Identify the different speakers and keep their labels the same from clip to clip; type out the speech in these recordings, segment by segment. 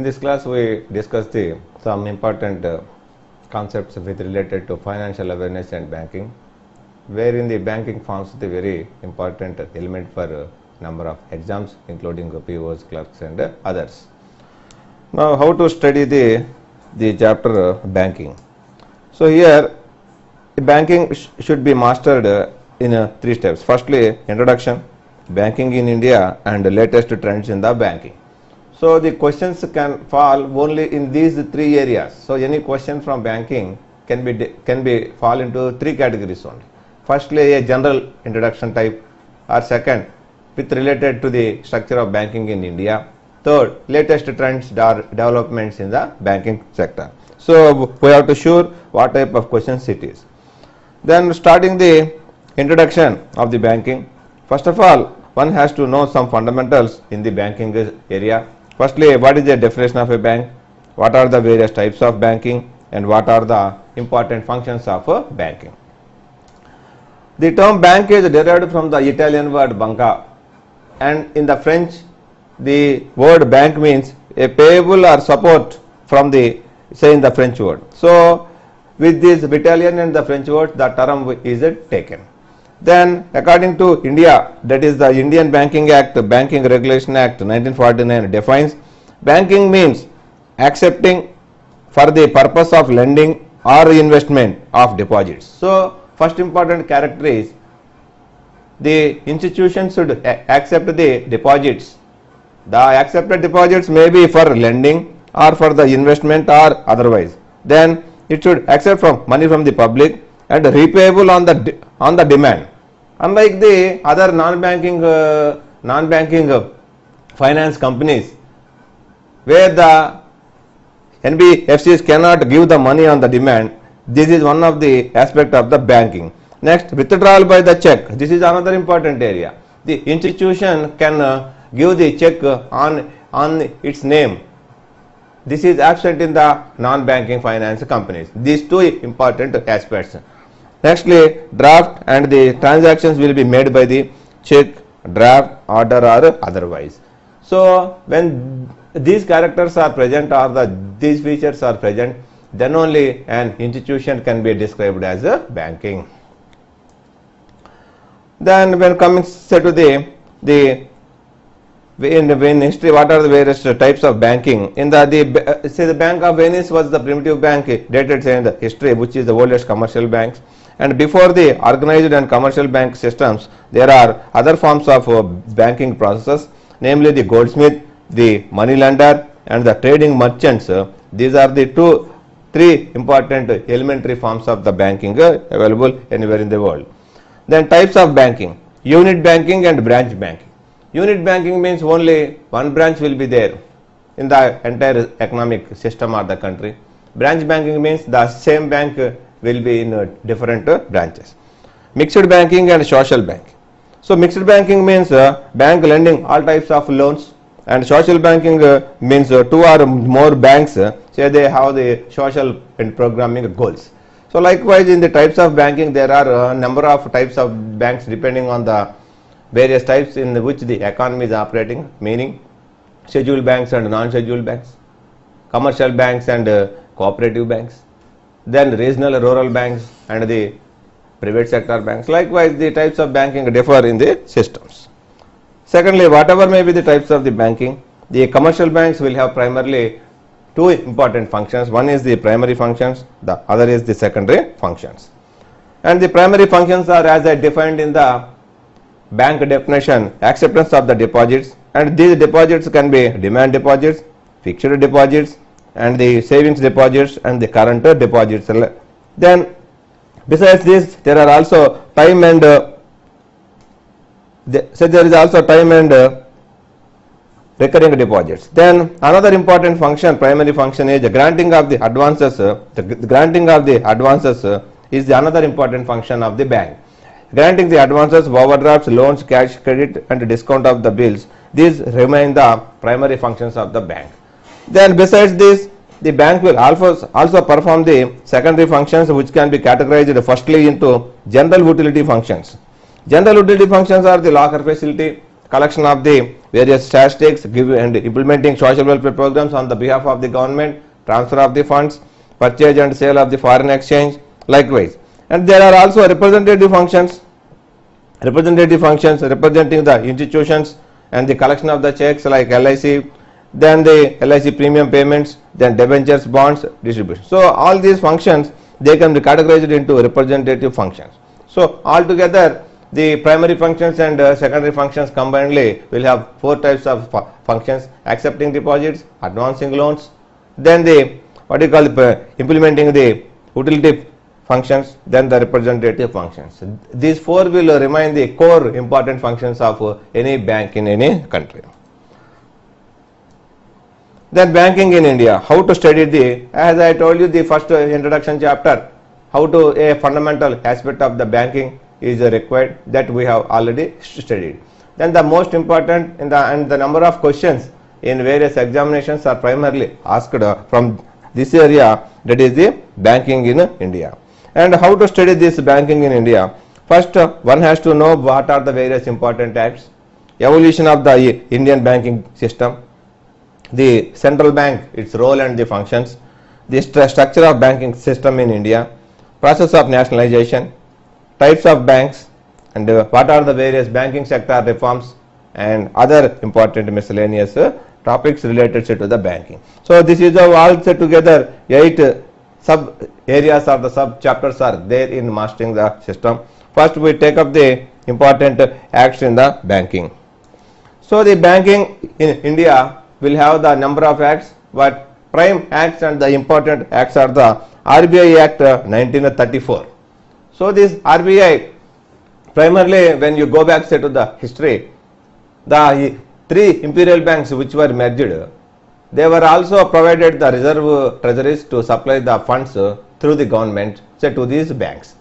Speaker 1: this class we discussed some important concepts with related to financial awareness and banking, wherein the banking forms the very important element for number of exams, including POs, clerks and others. Now, how to study the chapter banking? So here, banking should be mastered in 3 steps. Firstly, introduction, banking in India, and the latest trends in the banking. So the questions can fall only in these 3 areas. So any question from banking can be fall into 3 categories only. Firstly, a general introduction type, or second, with related to the structure of banking in India. Third, latest trends or developments in the banking sector. So we have to sure what type of questions it is. Then starting the introduction of the banking. First of all, one has to know some fundamentals in the banking area. Firstly, what is the definition of a bank? What are the various types of banking? And what are the important functions of banking? The term bank is derived from the Italian word banca, and in the French, the word bank means a payable or support from the, say, in the French word. So with this Italian and the French word, the term is taken. Then according to India, that is the Indian Banking Act, Banking Regulation Act 1949 defines banking means accepting for the purpose of lending or investment of deposits. So first important character is the institution should accept the deposits. The accepted deposits may be for lending or for the investment or otherwise. Then it should accept from money from the public and repayable on the demand. Unlike the other non-banking finance companies, where the NBFCs cannot give the money on the demand, this is one of the aspect of the banking. Next, withdrawal by the check. This is another important area. The institution can give the check on its name. This is absent in the non-banking finance companies. These 2 important aspects. Nextly, draft and the transactions will be made by the check, draft, order or otherwise. So when these characters are present or these features are present, then only an institution can be described as a banking. Then when coming to the in history, what are the various types of banking? In the Bank of Venice was the primitive bank dated in the history, which is the oldest commercial banks. And before the organized and commercial bank systems, there are other forms of banking processes, namely the goldsmith, the money lender, and the trading merchants. These are the 3 important elementary forms of the banking available anywhere in the world. Then types of banking: unit banking and branch banking. Unit banking means only one branch will be there in the entire economic system of the country. Branch banking means the same bank will be in different branches. Mixed banking and social banking. So mixed banking means bank lending all types of loans, and social banking means 2 or more banks say they have the social and programming goals. So likewise, in the types of banking, there are a number of types of banks depending on the various types in which the economy is operating, meaning scheduled banks and non-scheduled banks, commercial banks and cooperative banks, then regional rural banks and the private sector banks. Likewise, the types of banking differ in the systems. Secondly, whatever may be the types of the banking, the commercial banks will have primarily 2 important functions. One is the primary functions, the other is the secondary functions. And the primary functions are, as I defined in the bank definition, acceptance of the deposits, and these deposits can be demand deposits, fixed deposits, and the savings deposits and the current deposits. Then besides this, there are also time and recurring deposits. Then another important function, primary function, is the granting of the advances. The granting of the advances is the another important function of the bank. Granting the advances, overdrafts, loans, cash, credit and discount of the bills, these remain the primary functions of the bank. Then besides this, the bank will also perform the secondary functions, which can be categorized firstly into general utility functions. General utility functions are the locker facility, collection of the various statistics, and implementing social welfare programs on the behalf of the government, transfer of the funds, purchase and sale of the foreign exchange, likewise. And there are also representative functions representing the institutions and the collection of the checks like LIC, then the LIC premium payments, then debentures, bonds, distribution. So all these functions, they can be categorized into representative functions. So altogether the primary functions and secondary functions combinedly will have 4 types of functions: accepting deposits, advancing loans, then the implementing the utility functions, then the representative functions. These 4 will remain the core important functions of any bank in any country. Then banking in India, how to study the, as I told you the first introduction chapter, how to a fundamental aspect of the banking is required, that we have already studied. Then the most important and the number of questions in various examinations are primarily asked from this area, that is the banking in India. And how to study this banking in India? First, one has to know what are the various important acts, evolution of the Indian banking system, the central bank, its role and the functions, the structure of banking system in India, process of nationalization, types of banks, and what are the various banking sector reforms and other important miscellaneous topics related to the banking. So this is all set together 8 sub areas or the sub chapters are there in mastering the system. First we take up the important acts in the banking. So the banking in India will have the number of acts, but prime acts and the important acts are the RBI Act 1934. So this RBI, primarily when you go back say to the history, the 3 imperial banks which were merged, they were also provided the reserve treasuries to supply the funds through the government say to these banks.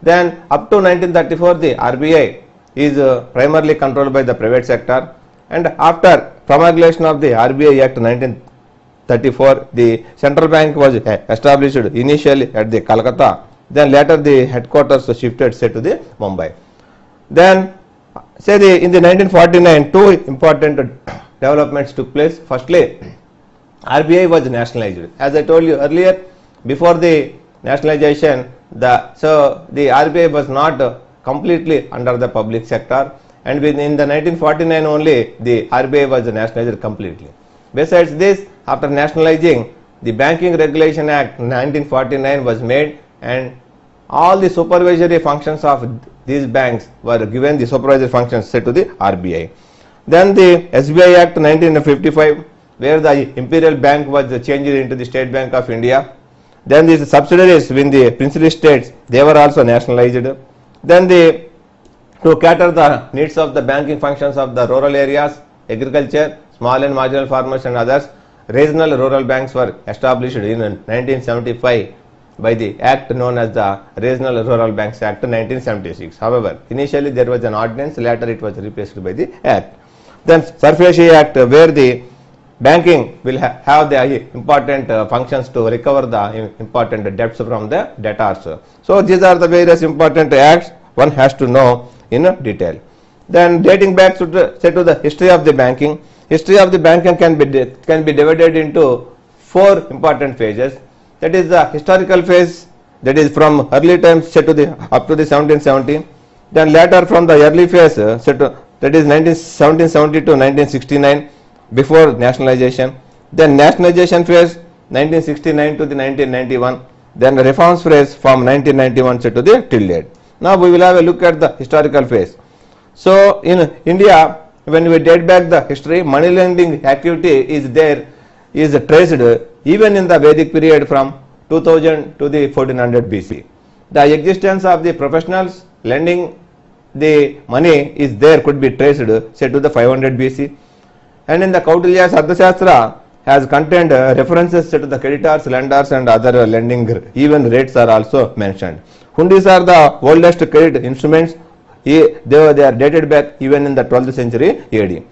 Speaker 1: Then up to 1934 the RBI is primarily controlled by the private sector, and after promulgation of the RBI Act 1934, the central bank was established initially at the Calcutta, then later the headquarters shifted say to the Mumbai. Then say in the 1949 2 important developments took place. Firstly, RBI was nationalized. As I told you earlier, before the nationalization, the RBI was not completely under the public sector, and in the 1949 only the RBI was nationalized completely. Besides this, after nationalizing, the Banking Regulation Act 1949 was made, and all the supervisory functions of these banks were given the supervisory functions set to the RBI. Then the SBI Act 1955, where the imperial bank was changed into the State Bank of India. Then these subsidiaries in the princely states, they were also nationalized. Then to cater the needs of the banking functions of the rural areas, agriculture, small and marginal farmers and others, regional rural banks were established in 1975 by the act known as the Regional Rural Banks Act 1976. However, initially there was an ordinance, later it was replaced by the act. Then Surface Act, where the banking will have the important functions to recover the important debts from the debtors. So these are the various important acts one has to know in detail. Then dating back to the history of the banking. History of the banking can be divided into 4 important phases. That is the historical phase, that is from early times set to the up to the 1770. Then later from the early phase set to, that is 1770 to 1969, before nationalization. Then nationalization phase 1969 to the 1991. Then the reforms phase from 1991 set to the till date. Now we will have a look at the historical phase. So in India, when we date back the history, money lending activity is traced even in the Vedic period from 2000 to the 1400 BC. The existence of the professionals lending the money is there, could be traced say to the 500 BC. And in the Kautilya's Arthashastra has contained references to the creditors, lenders and other lending even rates are also mentioned. Hundis are the oldest credit instruments. They are dated back even in the 12th century AD.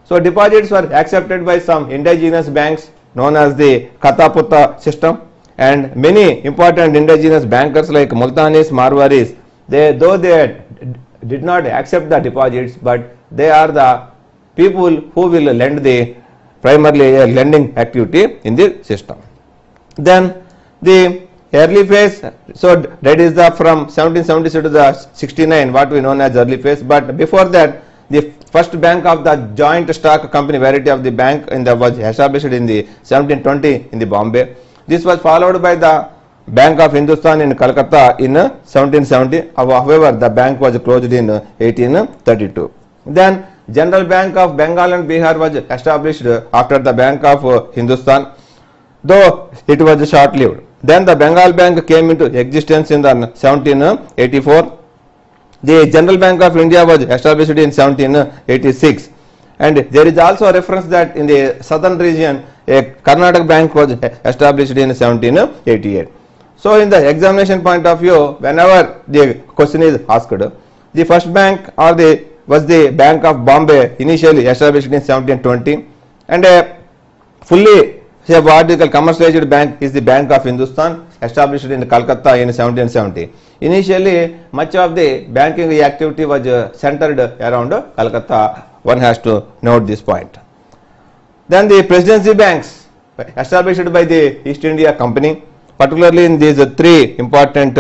Speaker 1: So deposits were accepted by some indigenous banks known as the Kataputta system, and many important indigenous bankers like Multanis, Marwaris, though they did not accept the deposits, but they are the people who will lend the primarily a lending activity in the system. Then the early phase, so that is the from 1776 to the 69, what we known as early phase. But before that, the first bank of the joint stock company variety of the bank in the was established in the 1720 in the Bombay. This was followed by the Bank of Hindustan in Calcutta in 1770. However, the bank was closed in 1832. Then General Bank of Bengal and Bihar was established after the Bank of Hindustan, though it was short-lived. Then the Bengal Bank came into existence in the 1784. The General Bank of India was established in 1786. And there is also a reference that in the southern region, a Karnataka Bank was established in 1788. So in the examination point of view, whenever the question is asked, the first bank or was the Bank of Bombay, initially established in 1720, and a fully what we call commercialized bank is the Bank of Hindustan, established in Calcutta in 1770. Initially, much of the banking activity was centered around Calcutta. One has to note this point. Then the presidency banks established by the East India Company, particularly in these three important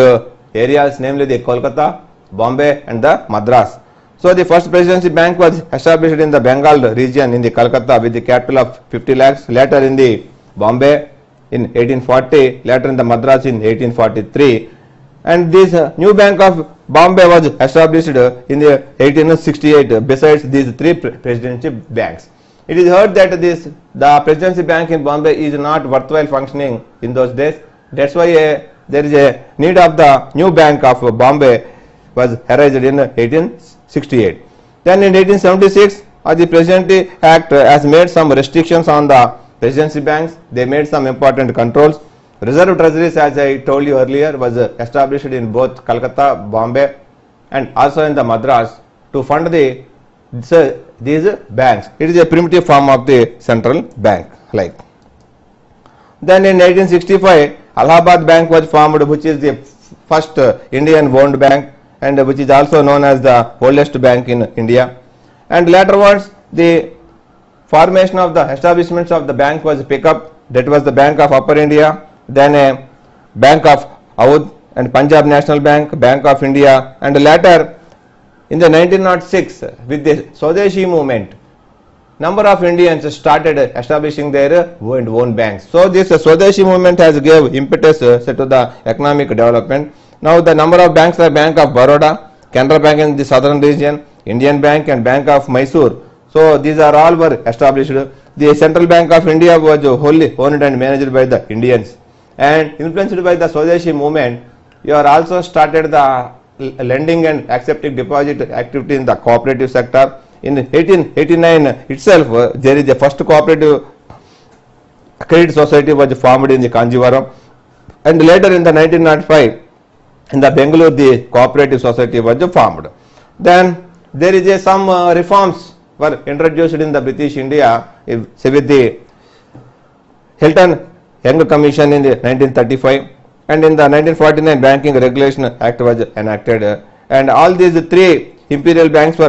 Speaker 1: areas, namely the Kolkata, Bombay and the Madras. So the first presidency bank was established in the Bengal region in the Calcutta with the capital of 50 lakhs, later in the Bombay in 1840, later in the Madras in 1843. And this new Bank of Bombay was established in the 1868 besides these three presidency banks. It is heard that the presidency bank in Bombay is not worthwhile functioning in those days. That's why there is a need of the new Bank of Bombay was arranged in 1868. Then in 1876, the Presidency Act has made some restrictions on the presidency banks. They made some important controls. Reserve treasuries, as I told you earlier, was established in both Calcutta, Bombay and also in the Madras to fund these banks. It is a primitive form of the central bank. Then in 1865, Allahabad Bank was formed, which is the first Indian owned bank and which is also known as the oldest bank in India. And laterwards, the formation of the establishments of the bank was picked up. That was the Bank of Upper India, then a Bank of Oudh and Punjab National Bank, Bank of India, and later in the 1906 with the Swadeshi movement, number of Indians started establishing their own banks. So this Swadeshi movement has gave impetus to the economic development. Now the number of banks are Bank of Baroda, Canara Bank in the southern region, Indian Bank and Bank of Mysore. So these are all were established. The Central Bank of India was wholly owned and managed by the Indians. And influenced by the Swadeshi movement, you are also started the lending and accepting deposit activity in the cooperative sector. In 1889 itself, there is the first cooperative credit society was formed in the Kanjivaram, and later in the 1905 in the Bangalore the cooperative society was formed. Then there is some reforms were introduced in the British India with the Hilton Young Commission in the 1935, and in the 1949 Banking Regulation Act was enacted, and all these three imperial banks were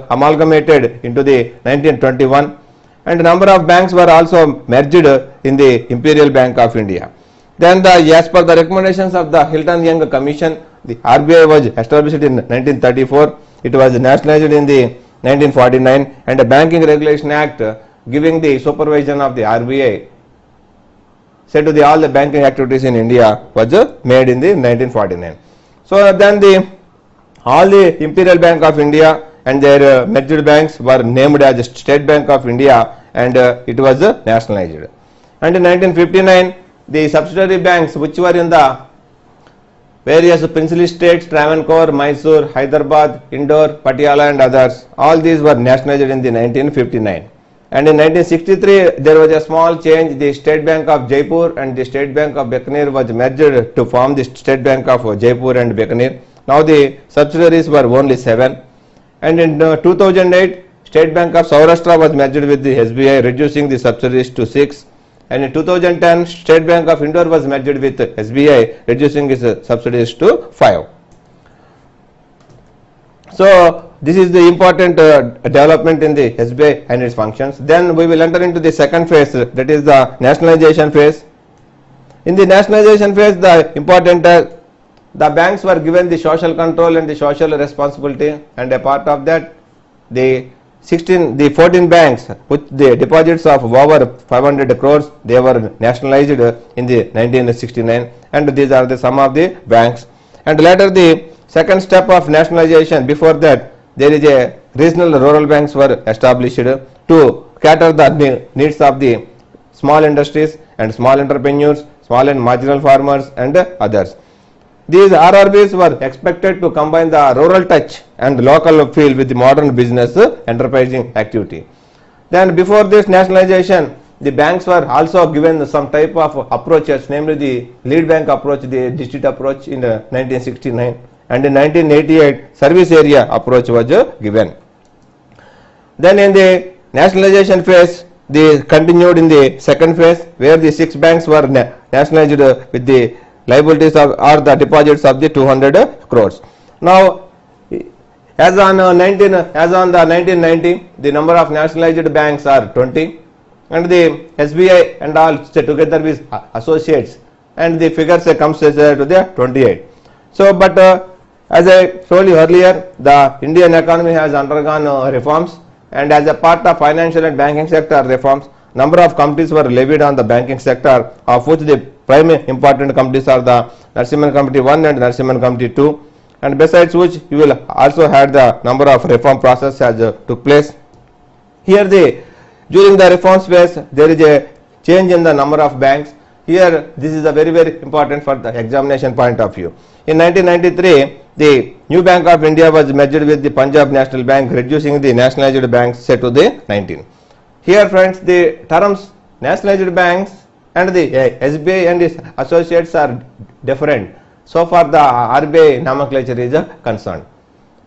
Speaker 1: amalgamated into the 1921, and a number of banks were also merged in the Imperial Bank of India. Then as per the recommendations of the Hilton Young Commission, the RBI was established in 1934. It was nationalized in the 1949, and the Banking Regulation Act giving the supervision of the RBI said to all the banking activities in India was made in the 1949. So then all the Imperial Bank of India and their merged banks were named as State Bank of India, and it was nationalized. And in 1959, the subsidiary banks which were in the various princely states, Travancore, Mysore, Hyderabad, Indore, Patiala and others, all these were nationalized in the 1959. And in 1963, there was a small change. The State Bank of Jaipur and the State Bank of Bikaner was merged to form the State Bank of Jaipur and Bikaner. Now the subsidiaries were only 7. And in 2008, State Bank of Saurashtra was merged with the SBI, reducing the subsidiaries to 6. And in 2010, State Bank of Indore was merged with SBI, reducing its subsidiaries to 5. So this is the important development in the SBI and its functions. Then we will enter into the second phase, that is the nationalization phase. In the nationalization phase, the important the banks were given the social control and the social responsibility, and a part of that the 14 banks with the deposits of over 500 crores, they were nationalized in the 1969, and these are the some of the banks. And later the second step of nationalization, before that there is a regional rural banks were established to cater the needs of the small industries and small entrepreneurs, small and marginal farmers and others. These RRBs were expected to combine the rural touch and local feel with the modern business enterprising activity. Then before this nationalization, the banks were also given some type of approaches, namely the lead bank approach, the district approach in 1969, and in 1988 service area approach was given. Then in the nationalization phase, they continued in the second phase, where the 6 banks were nationalized with the liabilities of or the deposits of the 200 crores. Now, as on the 1990, the number of nationalized banks are 20, and the SBI and all together with associates, and the figures comes to the 28. So, but as I told you earlier, the Indian economy has undergone reforms, and as a part of financial and banking sector reforms, number of committees were levied on the banking sector, of which the prime important committees are the Narasimhan Committee 1 and Narasimhan Committee 2, and besides which you will also had the number of reform process has took place. Here during the reforms phase, there is a change in the number of banks. Here this is a very important for the examination point of view. In 1993, the new Bank of India was merged with the Punjab National Bank, reducing the nationalized banks set to the 19. Here friends, the terms nationalized banks and the SBI and its associates are different. So far the RBI nomenclature is concerned.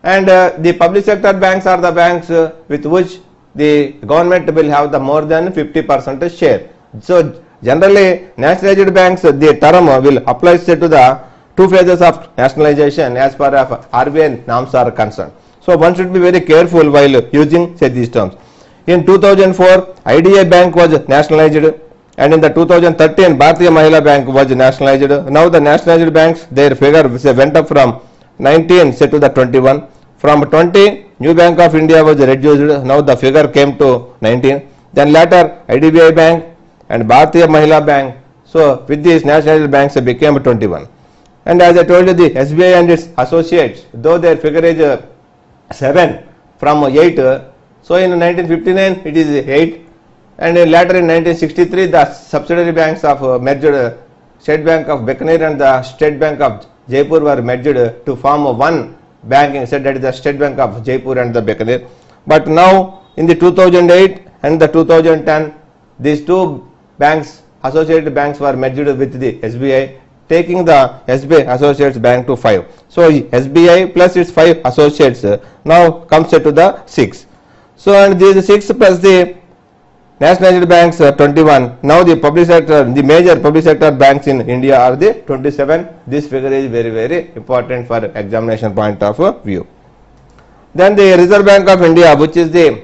Speaker 1: And the public sector banks are the banks with which the government will have the more than 50% share. So generally nationalized banks, the term will apply to the 2 phases of nationalization as far as RBI norms are concerned. So one should be very careful while using these terms. In 2004, IDA Bank was nationalized, and in the 2013, Bharatiya Mahila Bank was nationalized. Now the nationalized banks, their figure went up from 19 to the 21. From 20, New Bank of India was reduced. Now the figure came to 19. Then later, IDBI Bank and Bharatiya Mahila Bank. So with these nationalized banks, it became 21. And as I told you, the SBI and its associates, though their figure is 7 from 8, so in 1959 it is 8, and later in 1963 the subsidiary banks of merged State Bank of Bikaner and the State Bank of Jaipur were merged to form one bank, said that is the State Bank of Jaipur and the Bikaner. But now in the 2008 and the 2010, these 2 banks, associated banks, were merged with the SBI, taking the SBI Associates Bank to 5. So SBI plus its 5 associates now comes to the 6. So and these 6 plus the nationalized banks 21. Now the public sector, the major public sector banks in India are the 27. This figure is very important for examination point of view. Then the Reserve Bank of India, which is the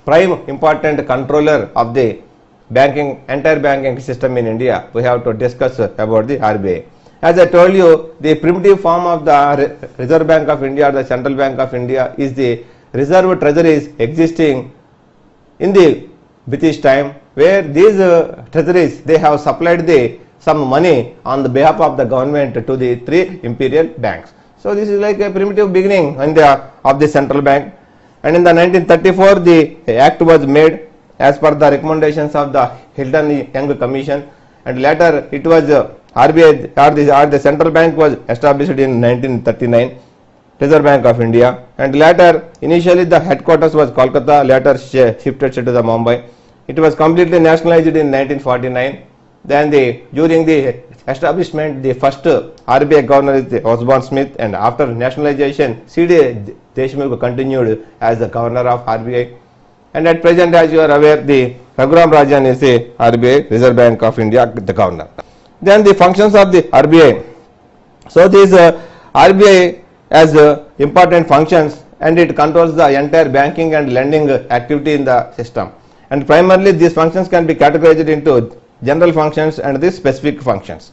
Speaker 1: prime important controller of the entire banking system in India, we have to discuss about the RBI. As I told you, the primitive form of the Reserve Bank of India, the Central Bank of India, is the reserve treasuries existing in the British time, where these treasuries, they have supplied some money on the behalf of the government to the 3 imperial banks. So this is like a primitive beginning of the central bank. And in the 1934, the act was made as per the recommendations of the Hilton Young Commission, and later it was RBI or the central bank was established in 1939, Reserve Bank of India, and later initially the headquarters was Kolkata, later shifted to the Mumbai. It was completely nationalized in 1949. Then during the establishment, the first RBI governor is Osborne Smith, and after nationalization, C.D. Deshmukh continued as the governor of RBI. And at present, as you are aware, the Raghuram Rajan is the RBI, Reserve Bank of India, the governor. Then the functions of the RBI. So this RBI as important functions, and it controls the entire banking and lending activity in the system. And primarily these functions can be categorized into general functions and the specific functions.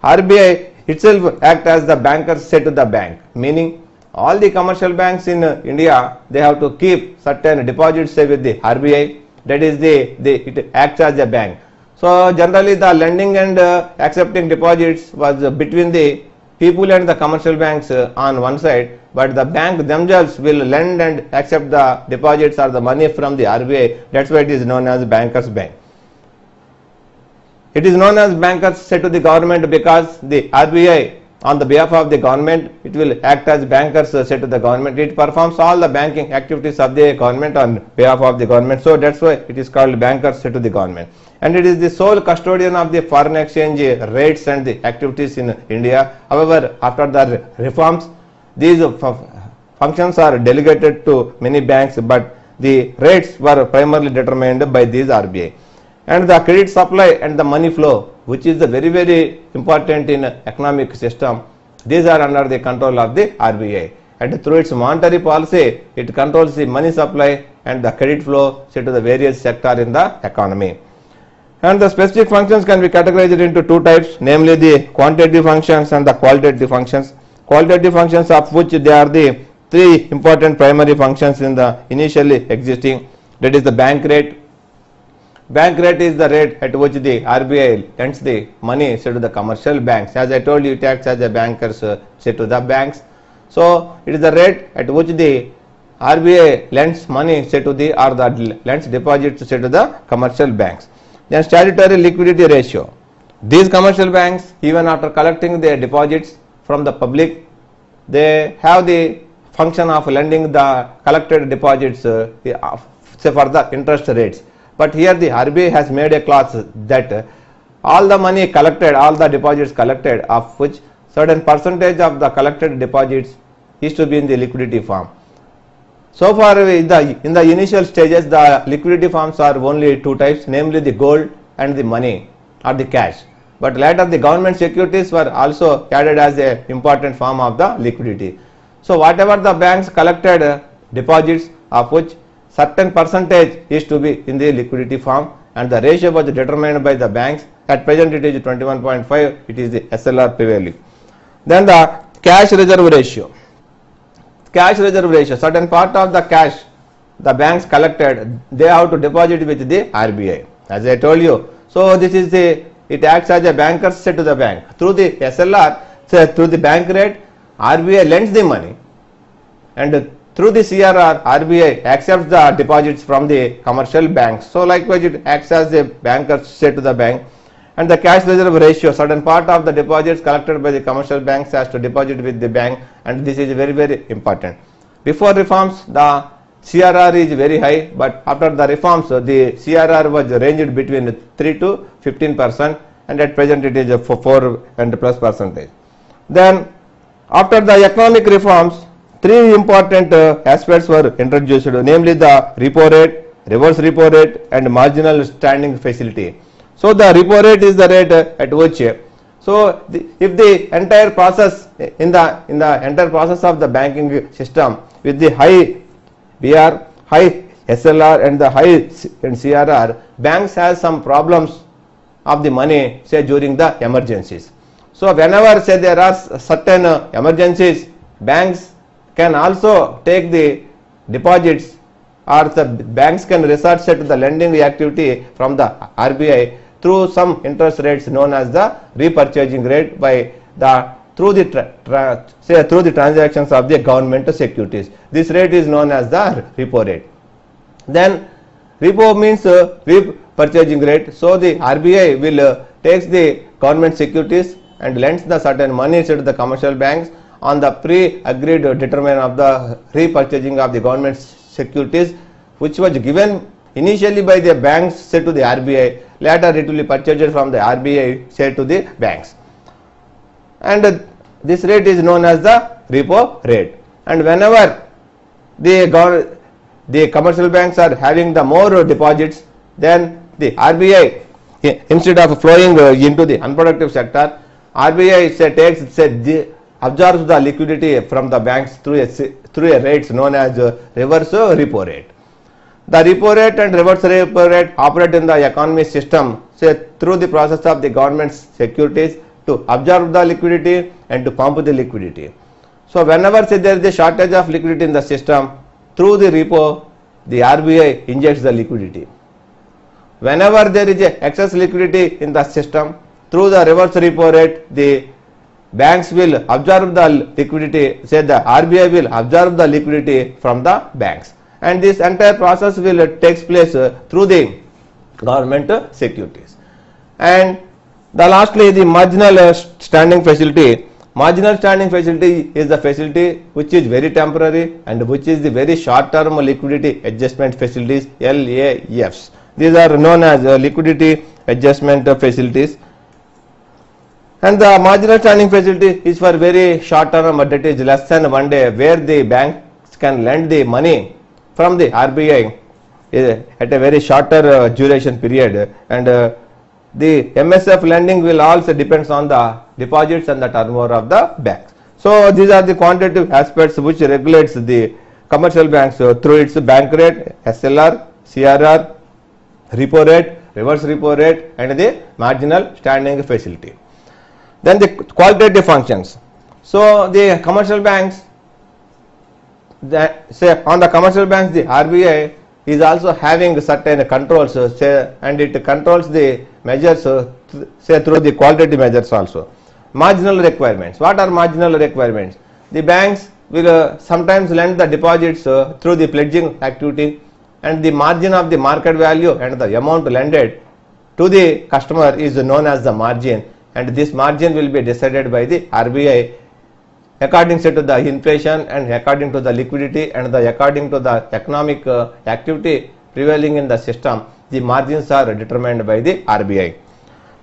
Speaker 1: RBI itself act as the bankers say to the bank, meaning all the commercial banks in India, they have to keep certain deposits say with the RBI, that is it acts as a bank. So generally the lending and accepting deposits was between the people and the commercial banks on one side, but the bank themselves will lend and accept the deposits or the money from the RBI. That's why it is known as bankers bank. It is known as bankers say to the government because the RBI on the behalf of the government, it will act as bankers say to the government. It performs all the banking activities of the government on behalf of the government. So that's why it is called bankers say to the government. And it is the sole custodian of the foreign exchange rates and the activities in India. However, after the reforms, these functions are delegated to many banks, but the rates were primarily determined by these RBI. And the credit supply and the money flow, which is the very important in economic system, these are under the control of the RBI. And through its monetary policy, it controls the money supply and the credit flow say to the various sector in the economy. And the specific functions can be categorized into two types, namely the quantitative functions and the qualitative functions. Qualitative functions, of which there are the three important primary functions in the initially existing, that is the bank rate. Bank rate is the rate at which the RBI lends the money say to the commercial banks. As I told you, it acts as a bankers say to the banks. So it is the rate at which the RBI lends money say to the or the lends deposits say to the commercial banks. Then statutory liquidity ratio. These commercial banks, even after collecting their deposits from the public, they have the function of lending the collected deposits say for the interest rates. But here the RBI has made a clause that all the money collected, all the deposits collected, of which certain percentage of the collected deposits is to be in the liquidity form. So far in the initial stages, the liquidity forms are only two types, namely the gold and the money or the cash. But later the government securities were also added as an important form of the liquidity. So whatever the banks collected deposits, of which certain percentage is to be in the liquidity form, and the ratio was determined by the banks. At present it is 21.5, it is the SLR prevailing. Then the cash reserve ratio. Cash reserve ratio, certain part of the cash the banks collected, they have to deposit with the RBI, as I told you. So this is it acts as a banker say to the bank. Through the SLR, through the bank rate, RBI lends the money, and through the CRR, RBI accepts the deposits from the commercial banks. So likewise it acts as a banker say to the bank. And the cash reserve ratio, certain part of the deposits collected by the commercial banks has to deposit with the bank, and this is very important. Before reforms, the CRR is very high, but after the reforms, the CRR was ranged between 3 to 15%, and at present it is 4 and plus percentage. Then after the economic reforms, three important aspects were introduced, namely the repo rate, reverse repo rate, and marginal standing facility. So the repo rate is the rate at which, so if the entire process in the entire process of the banking system with the high BR, high SLR and the high CRR, banks has some problems of the money say during the emergencies. So whenever say there are certain emergencies, banks can also take the deposits, or the banks can resort to the lending activity from the RBI through some interest rates known as the repurchasing rate by the through the transactions of the government securities. This rate is known as the repo rate. Then repo means repurchasing rate. So the RBI will takes the government securities and lends the certain money to the commercial banks on the pre-agreed determination of the repurchasing of the government securities, which was given initially by the banks say to the RBI. Later it will be purchased from the RBI say to the banks, and this rate is known as the repo rate. And whenever the commercial banks are having the more deposits, then the RBI, instead of flowing into the unproductive sector, RBI takes absorbs the liquidity from the banks through a rates known as reverse repo rate. The repo rate and reverse repo rate operate in the economy system through the process of the government's securities to absorb the liquidity and to pump the liquidity. So whenever there is a shortage of liquidity in the system, through the repo, the RBI injects the liquidity. Whenever there is a excess liquidity in the system, through the reverse repo rate, the banks will absorb the liquidity, the RBI will absorb the liquidity from the banks. And this entire process will take place through the government securities. And lastly, the marginal standing facility. Marginal standing facility is the facility which is very temporary and which is the very short term liquidity adjustment facilities, LAFs. These are known as liquidity adjustment facilities. And the marginal standing facility is for very short term, but it is less than 1 day, where the banks can lend the money from the RBI at a very shorter duration period, and the MSF lending will also depends on the deposits and the turnover of the banks. So these are the quantitative aspects which regulates the commercial banks through its bank rate, SLR, CRR, repo rate, reverse repo rate, and the marginal standing facility. Then the qualitative functions. So the commercial banks, on the commercial banks, the RBI is also having certain controls, and it controls the measures through the qualitative measures also. Marginal requirements. What are marginal requirements? The banks will sometimes lend the deposits through the pledging activity, and the margin of the market value and the amount lended to the customer is known as the margin, and this margin will be decided by the RBI according to the inflation and according to the liquidity and according to the economic activity prevailing in the system. The margins are determined by the RBI.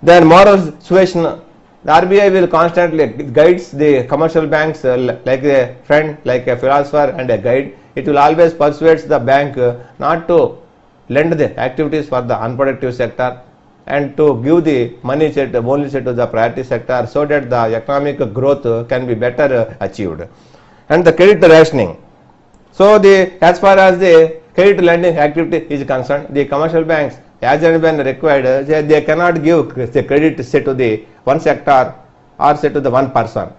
Speaker 1: Then moral suasion. The RBI will constantly guides the commercial banks like a friend, like a philosopher and a guide. It will always persuades the bank not to lend the activities for the unproductive sector and to give the money only to the priority sector, so that the economic growth can be better achieved. And the credit rationing. So as far as the credit lending activity is concerned, the commercial banks, as and when required, they cannot give the credit to the one sector or to the one person.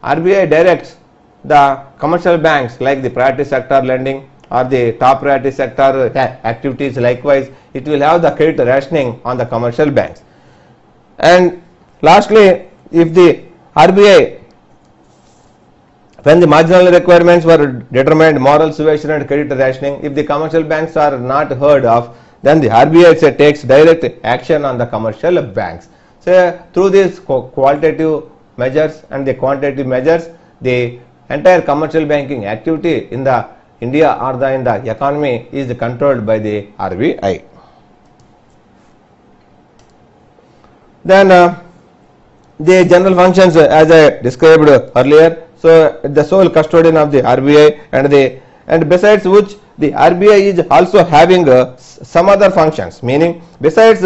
Speaker 1: RBI directs the commercial banks like the priority sector lending or the top priority sector activities. Likewise, it will have the credit rationing on the commercial banks. And lastly, if the RBI, when the marginal requirements were determined, moral suasion and credit rationing, if the commercial banks are not heard of, then the RBI takes direct action on the commercial banks. So through these qualitative measures and the quantitative measures, the entire commercial banking activity in the India or in the economy is controlled by the RBI. Then the general functions, as I described earlier. So the sole custodian of the RBI, and besides which the RBI is also having some other functions, meaning besides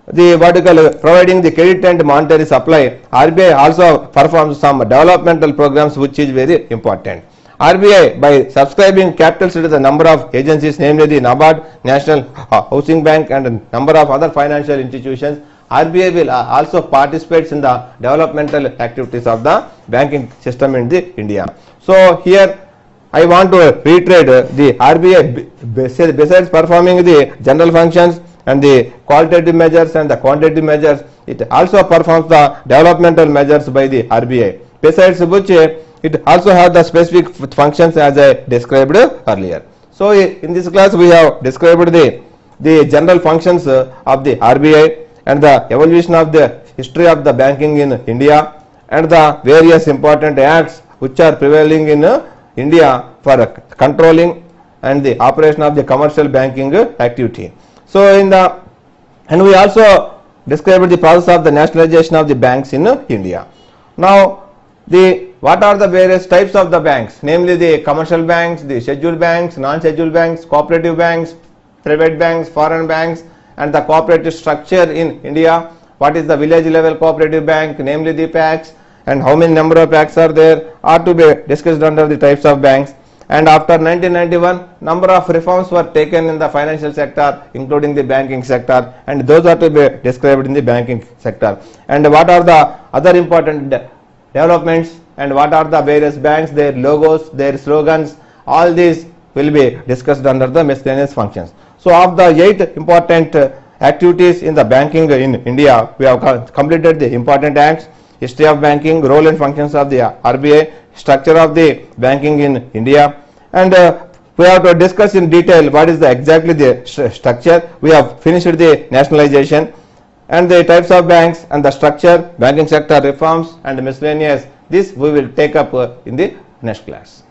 Speaker 1: providing the credit and monetary supply, RBI also performs some developmental programs which is very important. RBI, by subscribing capitals to the number of agencies, namely the NABARD, National Housing Bank, and a number of other financial institutions, RBI will also participate in the developmental activities of the banking system in India. So here I want to reiterate the RBI, besides performing the general functions and the qualitative measures and the quantitative measures, it also performs the developmental measures by the RBI. Besides which, it also has the specific functions as I described earlier. So in this class we have described the general functions of the RBI and the evolution of the history of the banking in India and the various important acts which are prevailing in India for controlling and the operation of the commercial banking activity. So and we also described the process of the nationalization of the banks in India. Now what are the various types of the banks, namely the commercial banks, the scheduled banks, non-scheduled banks, cooperative banks, private banks, foreign banks, and the cooperative structure in India. What is the village level cooperative bank, namely the PACs, and how many number of acts are there are to be discussed under the types of banks. And after 1991, number of reforms were taken in the financial sector, including the banking sector, and those are to be described in the banking sector. And what are the other important developments, and what are the various banks, their logos, their slogans, all these will be discussed under the miscellaneous functions. So of the 8 important activities in the banking in India, we have completed the important acts: history of banking, role and functions of the RBI, structure of the banking in India, and we have to discuss in detail what is the exactly the structure. We have finished the nationalization and the types of banks and the structure, banking sector reforms and miscellaneous. This we will take up in the next class.